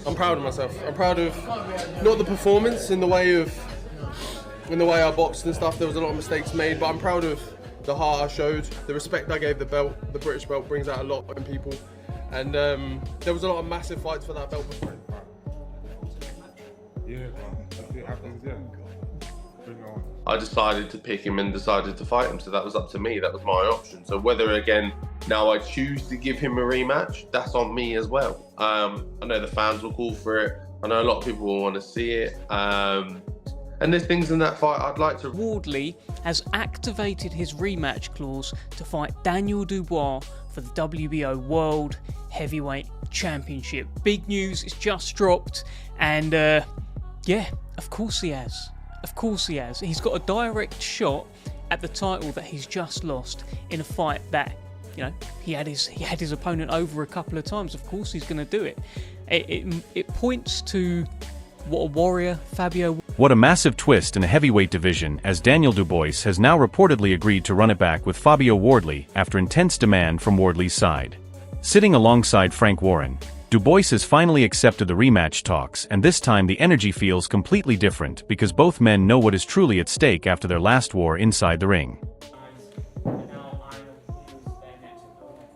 I'm proud of myself. I'm proud of not the performance in the way I boxed and stuff. There was a lot of mistakes made, but I'm proud of the heart I showed, the respect I gave the belt. The British belt brings out a lot in people, and there was a lot of massive fights for that belt before. Yeah, it happens. Yeah. I decided to pick him and decided to fight him, so that was up to me. That was my option. So whether, again, now I choose to give him a rematch, that's on me as well. I know the fans will call for it. I know a lot of people will want to see it. And there's things in that fight I'd like to... Wardley has activated his rematch clause to fight Daniel Dubois for the WBO World Heavyweight Championship. Big news, it's just dropped, and yeah, of course he has. Of course he has. He's got a direct shot at the title that he's just lost in a fight that, you know, he had his opponent over a couple of times. Of course he's going to do it. It points to what a warrior Fabio... What a massive twist in the heavyweight division, as Daniel Dubois has now reportedly agreed to run it back with Fabio Wardley after intense demand from Wardley's side. Sitting alongside Frank Warren, Dubois has finally accepted the rematch talks, and this time the energy feels completely different because both men know what is truly at stake after their last war inside the ring.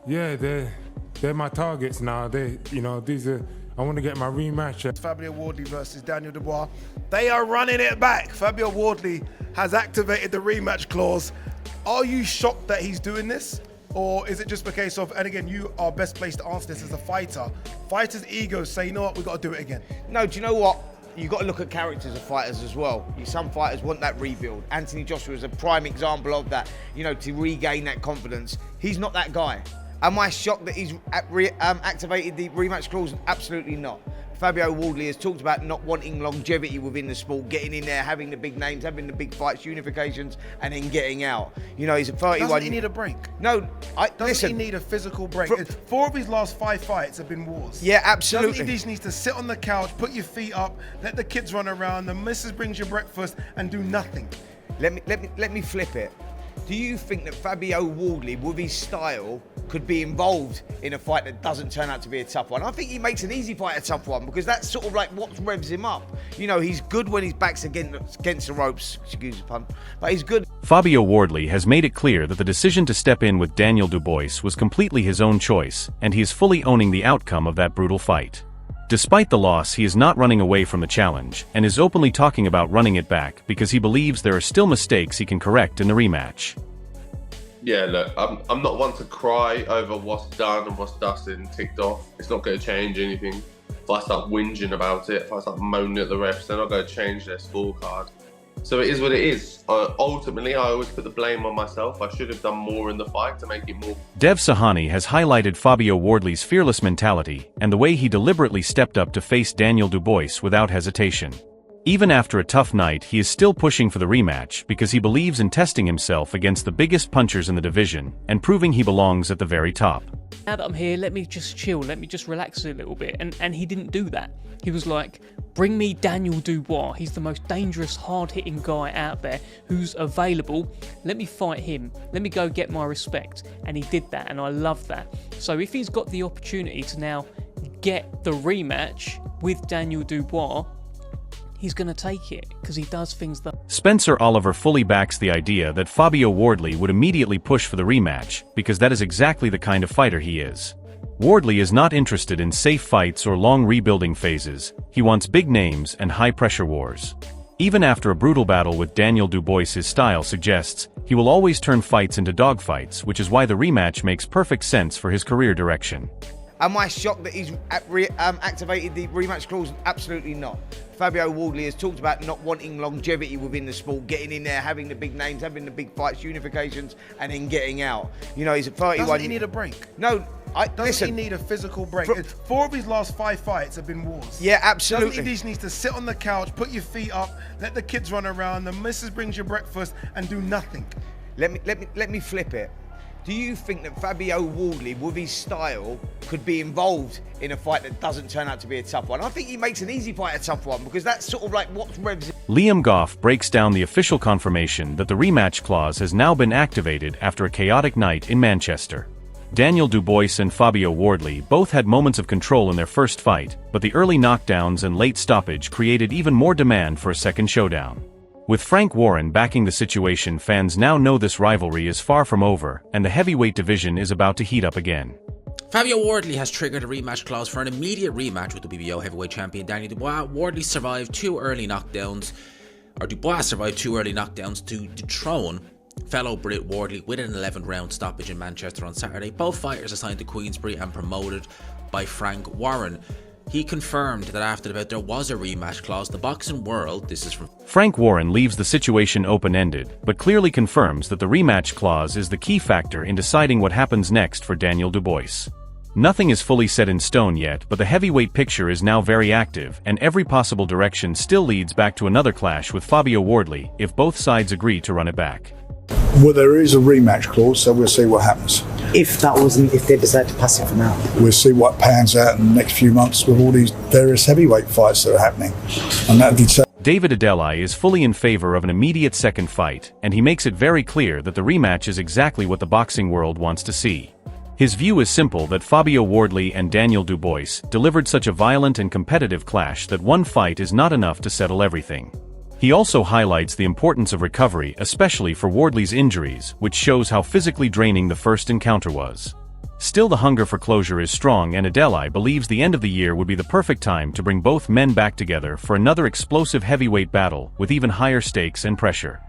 Yeah, they're my targets now. These are. I want to get my rematch. Fabio Wardley versus Daniel Dubois. They are running it back. Fabio Wardley has activated the rematch clause. Are you shocked that he's doing this? Or is it just a case of, and again, you are best placed to answer this as a fighter, fighters' egos say, you know what, we've got to do it again? No, do you know what? You've got to look at characters of fighters as well. Some fighters want that rebuild. Anthony Joshua is a prime example of that, to regain that confidence. He's not that guy. Am I shocked that he's activated the rematch clause? Absolutely not. Fabio Wardley has talked about not wanting longevity within the sport, getting in there, having the big names, having the big fights, unifications, and then getting out. He's a 31... Doesn't he need a break? No, Doesn't he need a physical break? 4 of his last 5 fights have been wars. Yeah, absolutely. Doesn't he just need to sit on the couch, put your feet up, let the kids run around, the missus brings you breakfast, and do nothing? Let me flip it. Do you think that Fabio Wardley, with his style, could be involved in a fight that doesn't turn out to be a tough one? I think he makes an easy fight a tough one, because that's sort of like what revs him up. He's good when his back's against the ropes, excuse the pun, but he's good. Fabio Wardley has made it clear that the decision to step in with Daniel Dubois was completely his own choice, and he is fully owning the outcome of that brutal fight. Despite the loss, he is not running away from the challenge, and is openly talking about running it back because he believes there are still mistakes he can correct in the rematch. Yeah, look, I'm not one to cry over what's done and what's dusted and ticked off. It's not going to change anything. If I start whinging about it, if I start moaning at the refs, they're not going to change their scorecard. So it is what it is. Ultimately, I always put the blame on myself. I should have done more in the fight to make it more... Dev Sahani has highlighted Fabio Wardley's fearless mentality and the way he deliberately stepped up to face Daniel Dubois without hesitation. Even after a tough night, he is still pushing for the rematch because he believes in testing himself against the biggest punchers in the division and proving he belongs at the very top. Now that I'm here, let me just chill, let me just relax a little bit. And he didn't do that. He was like, bring me Daniel Dubois. He's the most dangerous, hard-hitting guy out there who's available. Let me fight him. Let me go get my respect. And he did that, and I love that. So if he's got the opportunity to now get the rematch with Daniel Dubois, he's going to take it, because he does things that... Spencer Oliver fully backs the idea that Fabio Wardley would immediately push for the rematch, because that is exactly the kind of fighter he is. Wardley is not interested in safe fights or long rebuilding phases. He wants big names and high-pressure wars. Even after a brutal battle with Daniel Dubois, his style suggests he will always turn fights into dogfights, which is why the rematch makes perfect sense for his career direction. Am I shocked that he's activated the rematch clause? Absolutely not. Fabio Wardley has talked about not wanting longevity within the sport, getting in there, having the big names, having the big fights, unifications, and then getting out. He's a 31... Doesn't he need a break? No, Doesn't he need a physical break? 4 of his last 5 fights have been wars. Yeah, absolutely. Doesn't he just need to sit on the couch, put your feet up, let the kids run around, the missus brings you breakfast, and do nothing? Let me flip it. Do you think that Fabio Wardley, with his style, could be involved in a fight that doesn't turn out to be a tough one? I think he makes an easy fight a tough one, because that's sort of like what revs... Liam Goff breaks down the official confirmation that the rematch clause has now been activated after a chaotic night in Manchester. Daniel Dubois and Fabio Wardley both had moments of control in their first fight, but the early knockdowns and late stoppage created even more demand for a second showdown. With Frank Warren backing the situation, fans now know this rivalry is far from over, and the heavyweight division is about to heat up again. Fabio Wardley has triggered a rematch clause for an immediate rematch with WBO heavyweight champion Daniel Dubois. Wardley survived two early knockdowns, or Dubois survived two early knockdowns to dethrone fellow Brit Wardley with an 11-round stoppage in Manchester on Saturday. Both fighters assigned to Queensberry and promoted by Frank Warren. He confirmed that after the bout there was a rematch clause. The boxing world, this is from Frank Warren, leaves the situation open-ended, but clearly confirms that the rematch clause is the key factor in deciding what happens next for Daniel Dubois. Nothing is fully set in stone yet, but the heavyweight picture is now very active, and every possible direction still leads back to another clash with Fabio Wardley if both sides agree to run it back. Well, there is a rematch clause, so we'll see what happens. If they decide to pass it for now, We'll see what pans out in the next few months with all these various heavyweight fights that are happening, and that'll determine. David Adelai is fully in favor of an immediate second fight, and he makes it very clear that the rematch is exactly what the boxing world wants to see. His view is simple, that Fabio Wardley and Daniel Dubois delivered such a violent and competitive clash that one fight is not enough to settle everything. He also highlights the importance of recovery, especially for Wardley's injuries, which shows how physically draining the first encounter was. Still, the hunger for closure is strong, and Adelai believes the end of the year would be the perfect time to bring both men back together for another explosive heavyweight battle with even higher stakes and pressure.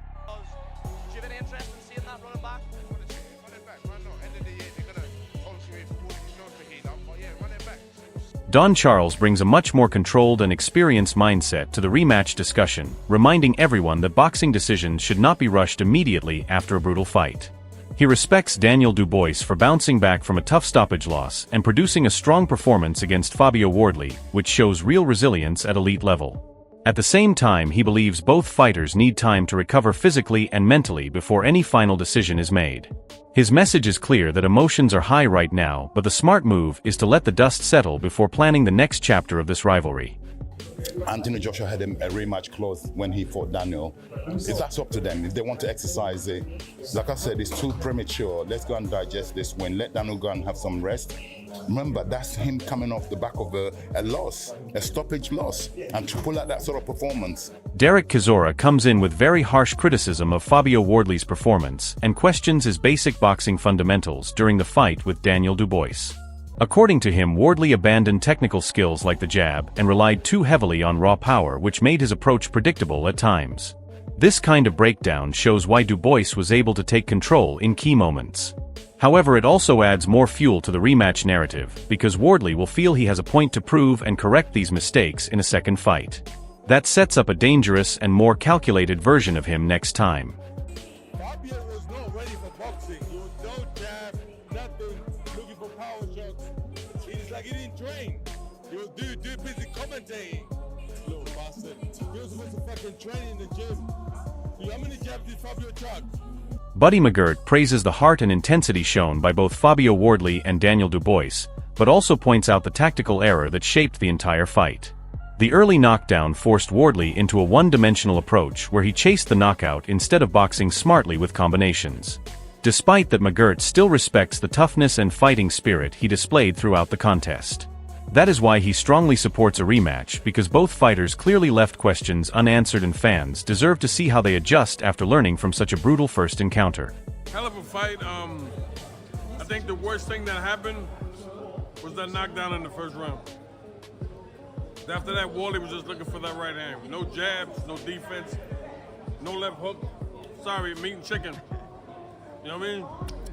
Don Charles brings a much more controlled and experienced mindset to the rematch discussion, reminding everyone that boxing decisions should not be rushed immediately after a brutal fight. He respects Daniel Dubois for bouncing back from a tough stoppage loss and producing a strong performance against Fabio Wardley, which shows real resilience at elite level. At the same time, he believes both fighters need time to recover physically and mentally before any final decision is made. His message is clear that emotions are high right now, but the smart move is to let the dust settle before planning the next chapter of this rivalry. Anthony Joshua had a rematch clause when he fought Daniel. If that's up to them, if they want to exercise it, like I said, it's too premature. Let's go and digest this win. Let Daniel go and have some rest. Remember, that's him coming off the back of a loss, a stoppage loss, and to pull out that sort of performance. Derek Chisora comes in with very harsh criticism of Fabio Wardley's performance and questions his basic boxing fundamentals during the fight with Daniel Dubois. According to him, Wardley abandoned technical skills like the jab and relied too heavily on raw power, which made his approach predictable at times. This kind of breakdown shows why Dubois was able to take control in key moments. However, it also adds more fuel to the rematch narrative, because Wardley will feel he has a point to prove and correct these mistakes in a second fight. That sets up a dangerous and more calculated version of him next time. Fabio was not ready for boxing. He was no jab, nothing, looking for power shots. It's like he didn't train. He was too busy commentating. Little bastard. He was supposed to fucking train in the gym. How many jabs did Fabio chuck? Buddy McGirt praises the heart and intensity shown by both Fabio Wardley and Daniel Dubois, but also points out the tactical error that shaped the entire fight. The early knockdown forced Wardley into a one-dimensional approach where he chased the knockout instead of boxing smartly with combinations. Despite that, McGirt still respects the toughness and fighting spirit he displayed throughout the contest. That is why he strongly supports a rematch, because both fighters clearly left questions unanswered and fans deserve to see how they adjust after learning from such a brutal first encounter. Hell of a fight. I think the worst thing that happened was that knockdown in the first round. After that, Wardley was just looking for that right hand. No jabs, no defense, no left hook. Sorry, meat and chicken. You know what I mean?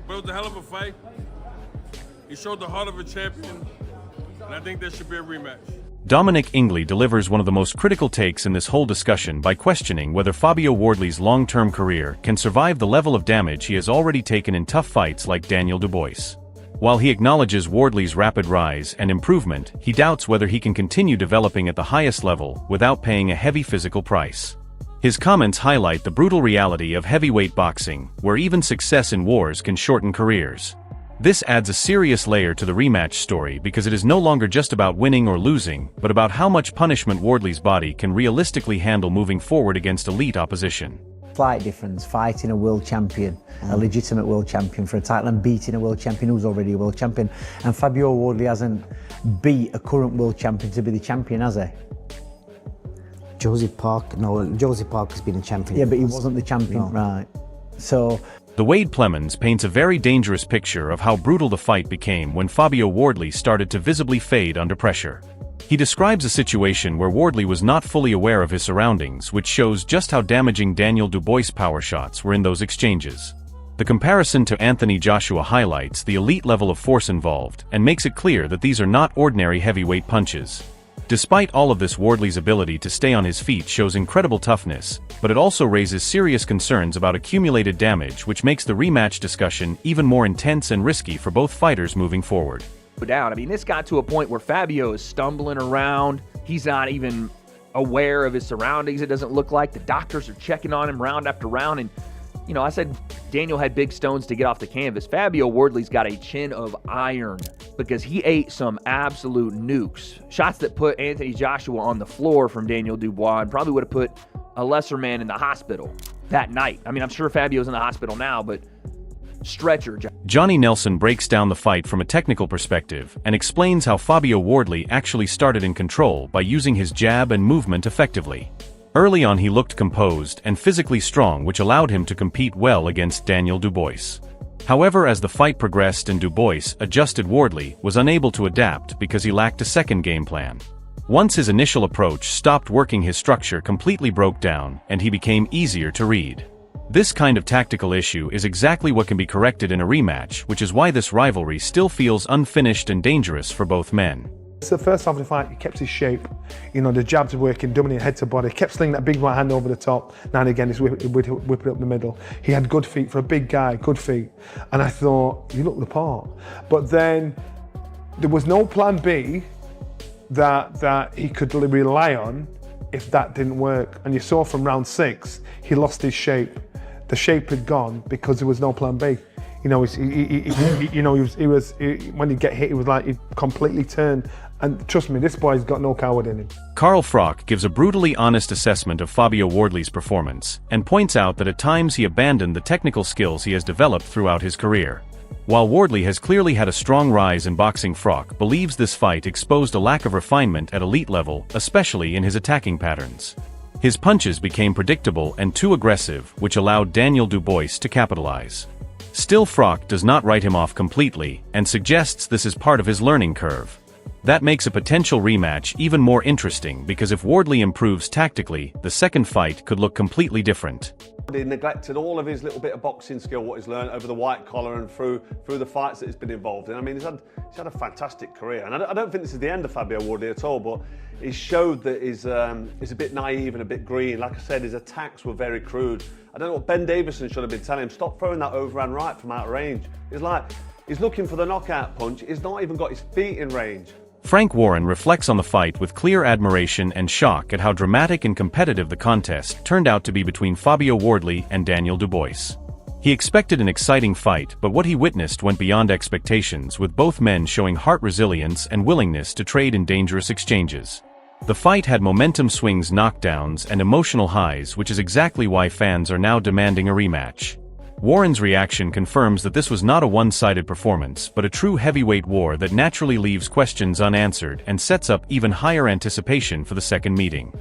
But it was a hell of a fight. He showed the heart of a champion, and I think there should be a rematch. Dominic Ingley delivers one of the most critical takes in this whole discussion by questioning whether Fabio Wardley's long-term career can survive the level of damage he has already taken in tough fights like Daniel Dubois. While he acknowledges Wardley's rapid rise and improvement, he doubts whether he can continue developing at the highest level without paying a heavy physical price. His comments highlight the brutal reality of heavyweight boxing, where even success in wars can shorten careers. This adds a serious layer to the rematch story, because it is no longer just about winning or losing, but about how much punishment Wardley's body can realistically handle moving forward against elite opposition. Slight difference, fighting a world champion, a legitimate world champion for a title, and beating a world champion who's already a world champion. And Fabio Wardley hasn't beat a current world champion to be the champion, has he? Joseph Parker's been a champion. Yeah, but he wasn't the champion, right? So The Wade Plemons paints a very dangerous picture of how brutal the fight became when Fabio Wardley started to visibly fade under pressure. He describes a situation where Wardley was not fully aware of his surroundings, which shows just how damaging Daniel Dubois' power shots were in those exchanges. The comparison to Anthony Joshua highlights the elite level of force involved and makes it clear that these are not ordinary heavyweight punches. Despite all of this, Wardley's ability to stay on his feet shows incredible toughness, but it also raises serious concerns about accumulated damage, which makes the rematch discussion even more intense and risky for both fighters moving forward. Down. I mean, this got to a point where Fabio is stumbling around. He's not even aware of his surroundings, it doesn't look like. The doctors are checking on him round after round. And, you know, I said Daniel had big stones to get off the canvas. Fabio Wardley's got a chin of iron because he ate some absolute nukes. Shots that put Anthony Joshua on the floor from Daniel Dubois and probably would have put a lesser man in the hospital that night. I mean, I'm sure Fabio's in the hospital now, but stretcher. Johnny Nelson breaks down the fight from a technical perspective and explains how Fabio Wardley actually started in control by using his jab and movement effectively. Early on, he looked composed and physically strong, which allowed him to compete well against Daniel Dubois. However, as the fight progressed and Dubois adjusted, Wardley was unable to adapt because he lacked a second game plan. Once his initial approach stopped working, his structure completely broke down and he became easier to read. This kind of tactical issue is exactly what can be corrected in a rematch, which is why this rivalry still feels unfinished and dangerous for both men. It's the first half of the fight, he kept his shape. You know, the jabs were working, dominant head to body, kept slinging that big right hand over the top. Now and again, he's whipping it up the middle. He had good feet for a big guy, good feet. And I thought, you look the part. But then there was no plan B that he could rely on if that didn't work. And you saw from round 6, he lost his shape. The shape had gone because there was no plan B. You know, when he get hit, he was like, he completely turned. And trust me, this boy's got no coward in him. Carl Frock gives a brutally honest assessment of Fabio Wardley's performance and points out that at times he abandoned the technical skills he has developed throughout his career. While Wardley has clearly had a strong rise in boxing, Frock believes this fight exposed a lack of refinement at elite level, especially in his attacking patterns. His punches became predictable and too aggressive, which allowed Daniel Dubois to capitalize. Still, Frock does not write him off completely and suggests this is part of his learning curve. That makes a potential rematch even more interesting because if Wardley improves tactically, the second fight could look completely different. He neglected all of his little bit of boxing skill, what he's learned over the white collar and through the fights that he's been involved in. I mean, he's had a fantastic career, and I don't think this is the end of Fabio Wardley at all, but he showed that he's a bit naive and a bit green. Like I said, his attacks were very crude. I don't know what Ben Davison should have been telling him. Stop throwing that overhand right from out of range. He's looking for the knockout punch. He's not even got his feet in range. Frank Warren reflects on the fight with clear admiration and shock at how dramatic and competitive the contest turned out to be between Fabio Wardley and Daniel Dubois. He expected an exciting fight, but what he witnessed went beyond expectations, with both men showing heart resilience and willingness to trade in dangerous exchanges. The fight had momentum swings, knockdowns, and emotional highs, which is exactly why fans are now demanding a rematch. Warren's reaction confirms that this was not a one-sided performance, but a true heavyweight war that naturally leaves questions unanswered and sets up even higher anticipation for the second meeting.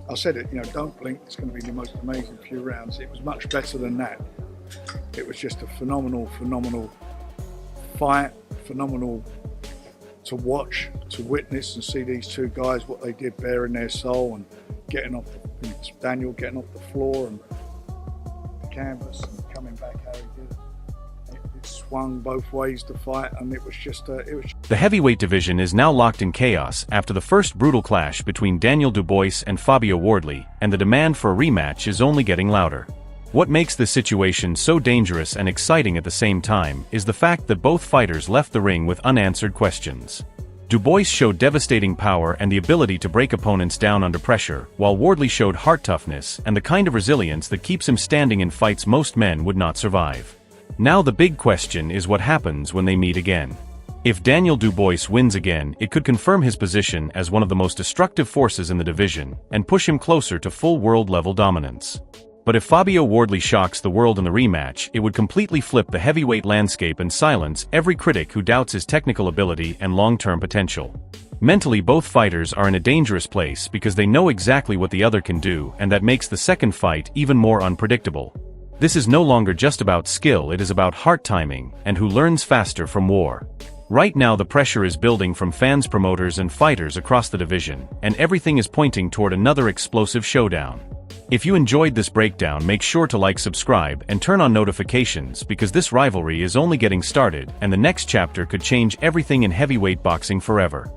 I said it, don't blink, it's going to be the most amazing few rounds. It was much better than that. It was just a phenomenal fight, phenomenal to watch, to witness and see these two guys, what they did bearing their soul and Daniel getting off the floor and the canvas and coming back how he did it. It swung both ways to fight, and it was just The heavyweight division is now locked in chaos after the first brutal clash between Daniel Dubois and Fabio Wardley, and the demand for a rematch is only getting louder. What makes this situation so dangerous and exciting at the same time is the fact that both fighters left the ring with unanswered questions. Dubois showed devastating power and the ability to break opponents down under pressure, while Wardley showed heart toughness and the kind of resilience that keeps him standing in fights most men would not survive. Now the big question is what happens when they meet again. If Daniel Dubois wins again, it could confirm his position as one of the most destructive forces in the division and push him closer to full world-level dominance. But if Fabio Wardley shocks the world in the rematch, it would completely flip the heavyweight landscape and silence every critic who doubts his technical ability and long-term potential. Mentally, both fighters are in a dangerous place because they know exactly what the other can do, and that makes the second fight even more unpredictable. This is no longer just about skill, it is about heart timing, and who learns faster from war. Right now the pressure is building from fans, promoters, and fighters across the division, and everything is pointing toward another explosive showdown. If you enjoyed this breakdown, make sure to like, subscribe, and turn on notifications because this rivalry is only getting started and the next chapter could change everything in heavyweight boxing forever.